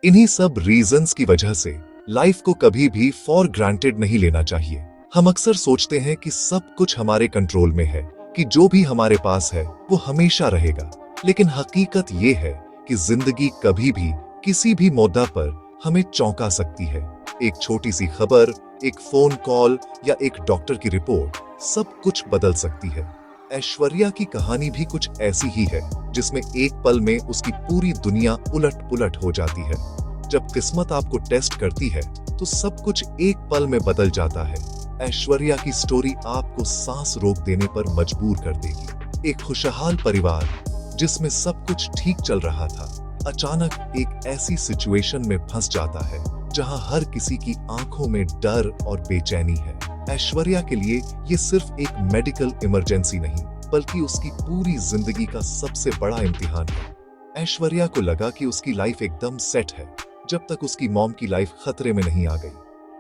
इन्हीं सब रीजंस की वजह से लाइफ को कभी भी फॉर ग्रांटेड नहीं लेना चाहिए। हम अक्सर सोचते हैं कि सब कुछ हमारे कंट्रोल में है, कि जो भी हमारे पास है वो हमेशा रहेगा। लेकिन हकीकत ये है कि जिंदगी कभी भी किसी भी मुद्दा पर हमें चौंका सकती है। एक छोटी सी खबर, एक फोन कॉल या एक डॉक्टर की रिपोर्ट सब कुछ बदल सकती है। ऐश्वर्या की कहानी भी कुछ ऐसी ही है, जिसमें एक पल में उसकी पूरी दुनिया उलट पुलट हो जाती है। जब किस्मत आपको टेस्ट करती है तो सब कुछ एक पल में बदल जाता है। ऐश्वर्या की स्टोरी आपको सांस रोक देने पर मजबूर कर देगी। एक खुशहाल परिवार जिसमें सब कुछ ठीक चल रहा था, अचानक एक ऐसी सिचुएशन में फंस जाता है जहां हर किसी की आंखों में डर और बेचैनी है। ऐश्वर्या के लिए ये सिर्फ एक मेडिकल इमरजेंसी नहीं, बल्कि उसकी पूरी जिंदगी का सबसे बड़ा इम्तिहान है। ऐश्वर्या को लगा कि उसकी लाइफ एकदम सेट है, जब तक उसकी मॉम की लाइफ खतरे में नहीं आ गई।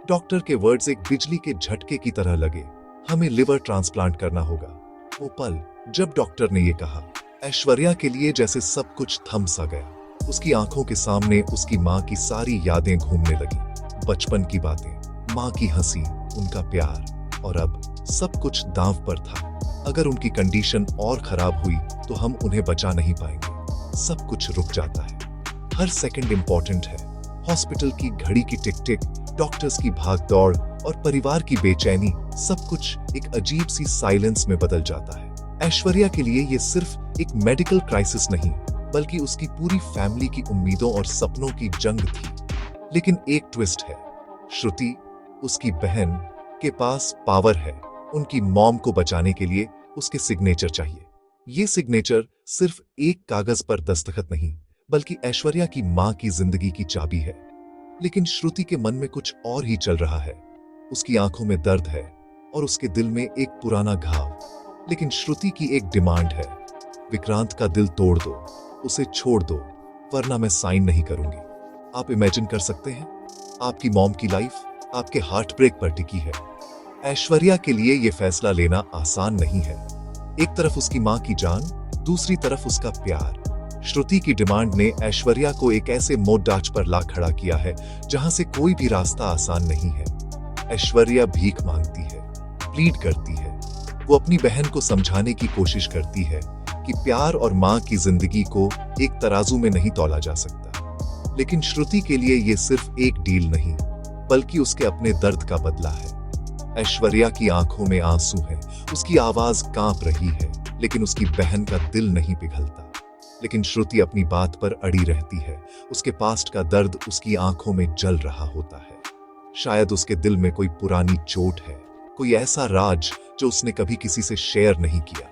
डॉक्टर के वर्ड्स एक बिजली के झटके की तरह लगे, हमें लिवर ट्रांसप्लांट करना होगा। वो पल जब डॉक्टर ने ये कहा, ऐश्वर्या के लिए जैसे सब कुछ थम सा गया। उसकी आंखों के सामने उसकी माँ की सारी यादें घूमने लगी, बचपन की बातें, माँ की हंसी, उनका प्यार, और अब सब कुछ दांव पर था। अगर उनकी कंडीशन और खराब हुई तो हम उन्हें बचा नहीं पाएंगे। सब कुछ रुक जाता है, हर सेकंड इंपॉर्टेंट है। हॉस्पिटल की घड़ी की टिक टिक, डॉक्टर्स की भाग दौड़ और परिवार की बेचैनी, सब कुछ एक अजीब सी साइलेंस में बदल जाता है। ऐश्वर्या के लिए ये सिर्फ एक मेडिकल क्राइसिस नहीं, बल्कि उसकी पूरी फैमिली की उम्मीदों और सपनों की जंग थी। लेकिन एक ट्विस्ट है, श्रुति, उसकी बहन, के पास पावर है। उनकी मॉम को बचाने के लिए उसके सिग्नेचर चाहिए। ये सिग्नेचर सिर्फ एक कागज पर दस्तखत नहीं, बल्कि ऐश्वर्या की मां की जिंदगी की चाबी है। लेकिन श्रुति के मन में कुछ और ही चल रहा है। उसकी आंखों में दर्द है और उसके दिल में एक पुराना घाव। लेकिन श्रुति की एक डिमांड है, विक्रांत का दिल तोड़ दो, उसे छोड़ दो, वरना मैं साइन नहीं करूंगी। आप इमेजिन कर सकते हैं, आपकी मॉम की लाइफ आपके हार्ट ब्रेक पर टिकी है। ऐश्वर्या के लिए यह फैसला लेना आसान नहीं है। एक तरफ उसकी मां की जान, दूसरी तरफ उसका प्यार। श्रुति की डिमांड ने ऐश्वर्या को एक ऐसे मोड़दाच पर ला खड़ा किया है जहां से कोई भी रास्ता आसान नहीं है। ऐश्वर्या भीख मांगती है, प्लीड करती है, वो अपनी बहन को समझाने की कोशिश करती है कि प्यार और मां की जिंदगी को एक तराजू में नहीं तौला जा सकता। लेकिन श्रुति के लिए ये सिर्फ एक डील नहीं, बल्कि उसके अपने दर्द का बदला है। ऐश्वर्या की आंखों में आंसू है, उसकी आवाज कांप रही है, लेकिन उसकी बहन का दिल नहीं पिघलता। लेकिन श्रुति अपनी बात पर अड़ी रहती है। उसके पास्ट का दर्द उसकी आंखों में जल रहा होता है। शायद उसके दिल में कोई पुरानी चोट है, कोई ऐसा राज जो उसने कभी किसी से शेयर नहीं किया।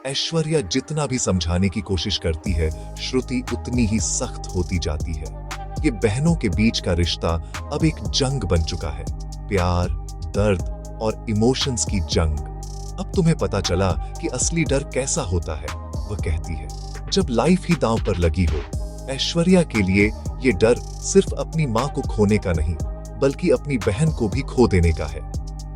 ऐश्वर्या जितना भी समझाने की कोशिश करती है, श्रुति उतनी ही सख्त होती जाती है। ये बहनों के बीच का रिश्ता अब एक जंग बन चुका है, प्यार, दर्द और इमोशंस की जंग। अब तुम्हें पता चला कि असली डर कैसा होता है, वह कहती है, जब लाइफ ही दांव पर लगी हो। ऐश्वर्या के लिए ये डर सिर्फ अपनी मां को खोने का नहीं, बल्कि अपनी बहन को भी खो देने का है।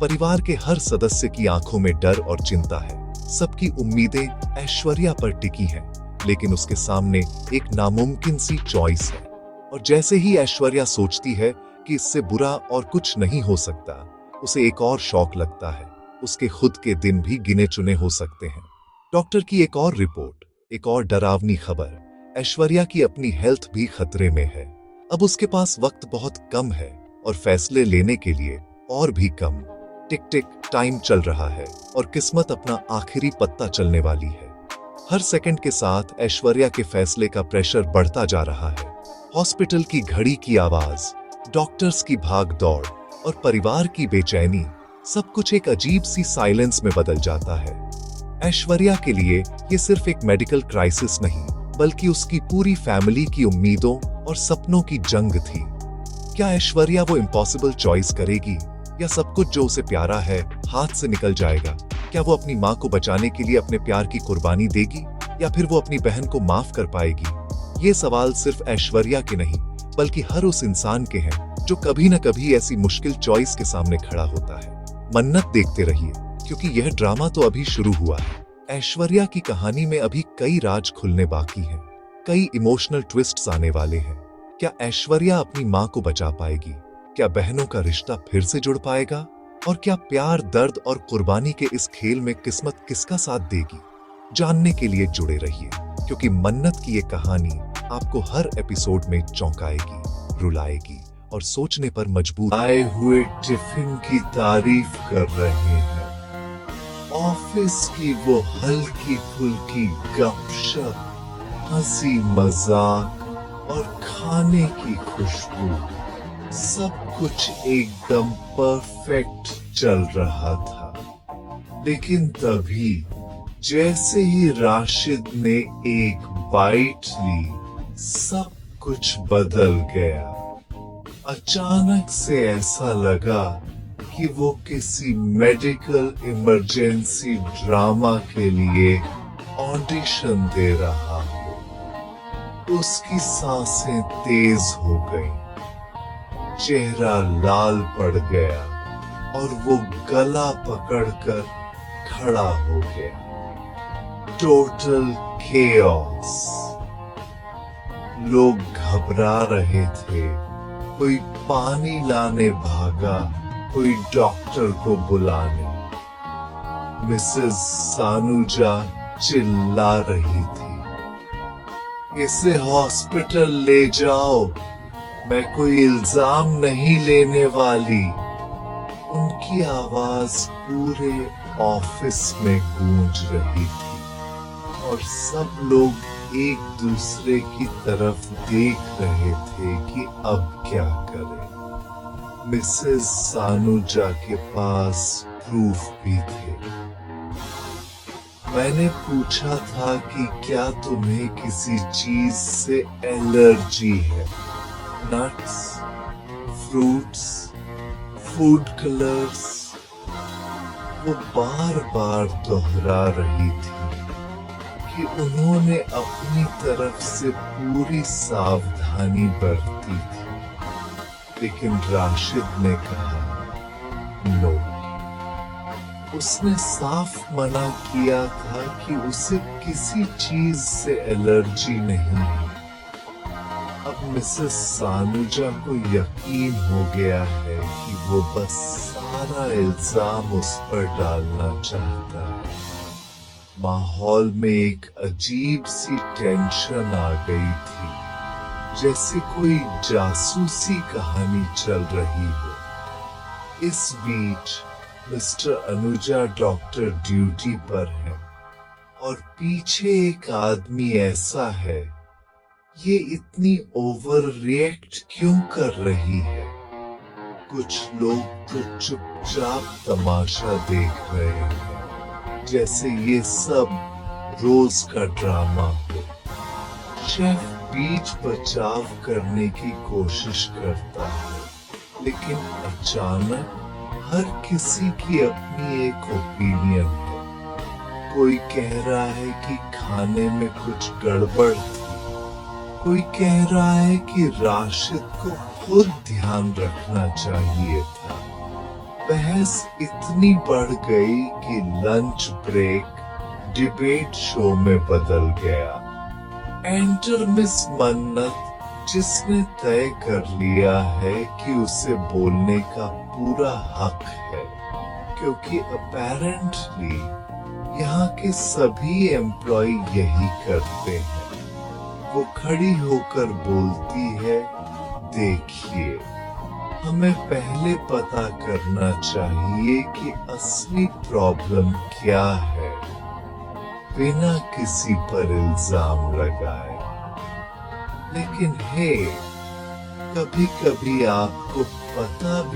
परिवार के हर सदस्य की आंखों में डर और चिंता है। सबकी उम्मीदें ऐश्वर्या पर टिकी हैं, लेकिन उसके सामने एक नामुमकिन सी चॉइस है। और जैसे ही ऐश्वर्या सोचती है कि इससे बुरा और कुछ नहीं हो सकता, उसे एक और शौक लगता है, उसके खुद के दिन भी गिने चुने हो सकते हैं। डॉक्टर की एक और रिपोर्ट, एक और डरावनी खबर, ऐश्वर्या की अपनी हेल्थ भी खतरे में है। अब उसके पास वक्त बहुत कम है और फैसले लेने के लिए और भी कम। टिक टिक टाइम चल रहा है और किस्मत अपना आखिरी पत्ता चलने वाली है। हर सेकंड के साथ ऐश्वर्या के फैसले का प्रेशर बढ़ता जा रहा है। हॉस्पिटल की घड़ी की आवाज, डॉक्टर्स की भाग दौड़ और परिवार की बेचैनी, सब कुछ एक अजीब सी साइलेंस में बदल जाता है। ऐश्वर्या के लिए ये सिर्फ एक मेडिकल क्राइसिस नहीं, बल्कि उसकी पूरी फैमिली की उम्मीदों और सपनों की जंग थी। क्या ऐश्वर्या वो इम्पॉसिबल चॉइस करेगी, या सब कुछ जो उसे प्यारा है हाथ से निकल जाएगा? क्या वो अपनी मां को बचाने के लिए अपने प्यार की कुर्बानी देगी, या फिर वो अपनी बहन को माफ कर पाएगी? ये सवाल सिर्फ ऐश्वर्या के नहीं, बल्कि हर उस इंसान के हैं जो कभी न कभी ऐसी मुश्किल चॉइस के सामने खड़ा होता है। मन्नत देखते रहिए, क्योंकि यह ड्रामा तो अभी शुरू हुआ है। ऐश्वर्या की कहानी में अभी कई राज खुलने बाकी हैं, कई इमोशनल ट्विस्ट्स आने वाले हैं। क्या ऐश्वर्या अपनी मां को बचा पाएगी? क्या बहनों का रिश्ता फिर से जुड़ पाएगा? और क्या प्यार, दर्द और कुर्बानी के इस खेल में किस्मत किसका साथ देगी? जानने के लिए जुड़े रहिए, क्योंकि मन्नत की ये कहानी आपको हर एपिसोड में चौंकाएगी, रुलाएगी और सोचने पर मजबूर। आए हुए टिफिन की तारीफ कर रहे हैं, ऑफिस की वो हल्की फुल्की गपशप, हंसी मजाक और खाने की खुशबू, सब कुछ एकदम परफेक्ट चल रहा था। लेकिन तभी जैसे ही राशिद ने एक बाइट ली, सब कुछ बदल गया। अचानक से ऐसा लगा कि वो किसी मेडिकल इमरजेंसी ड्रामा के लिए ऑडिशन दे रहा हो। उसकी सांसें तेज हो गईं, चेहरा लाल पड़ गया और वो गला पकड़कर खड़ा हो गया। Total chaos. लोग घबरा रहे थे, कोई पानी लाने भागा, कोई डॉक्टर को बुलाने। मिसेस सानुजा चिल्ला रही थी, इसे हॉस्पिटल ले जाओ, मैं कोई इल्जाम नहीं लेने वाली। उनकी आवाज पूरे ऑफिस में गूंज रही थी और सब लोग एक दूसरे की तरफ देख रहे थे कि अब क्या करें। मिसेस सानुजा के पास प्रूफ भी थे। मैंने पूछा था कि क्या तुम्हें किसी चीज से एलर्जी है? Nuts, fruits, food colours? वो बार बार दोहरा रही थी कि उन्होंने अपनी तरफ से पूरी सावधानी बरती थी, लेकिन राशिद ने कहा नो। उसने साफ मना किया था कि उसे किसी चीज से एलर्जी नहीं है। अब मिसेस सानुजा को यकीन हो गया है कि वो बस सारा इल्जाम उस पर डालना चाहता है। माहौल में एक अजीब सी टेंशन आ गई थी, जैसे कोई जासूसी कहानी चल रही हो। इस बीच मिस्टर अनुजा डॉक्टर ड्यूटी पर है और पीछे एक आदमी ऐसा है, ये इतनी ओवर रिएक्ट क्यों कर रही है? कुछ लोग तो चुपचाप तमाशा देख रहे हैं, जैसे ये सब रोज का ड्रामा हो। शेफ बीच बचाव करने की कोशिश करता है, लेकिन अचानक हर किसी की अपनी एक ओपिनियन है। कोई कह रहा है कि खाने में कुछ गड़बड़ थी, कोई कह रहा है कि राशिद को खुद ध्यान रखना चाहिए था। बहस इतनी बढ़ गई कि लंच ब्रेक डिबेट शो में बदल गया। एंटर मिस मन्नत, जिसने तय कर लिया है कि उसे बोलने का पूरा हक है, क्योंकि अपैरेंटली यहाँ के सभी एम्प्लॉय यही करते हैं। वो खड़ी होकर बोलती है, देखिए, हमें पहले पता करना चाहिए कि असली प्रॉब्लम क्या है, बिना किसी पर इल्जाम लगाए। लेकिन हे, कभी कभी आपको पता भी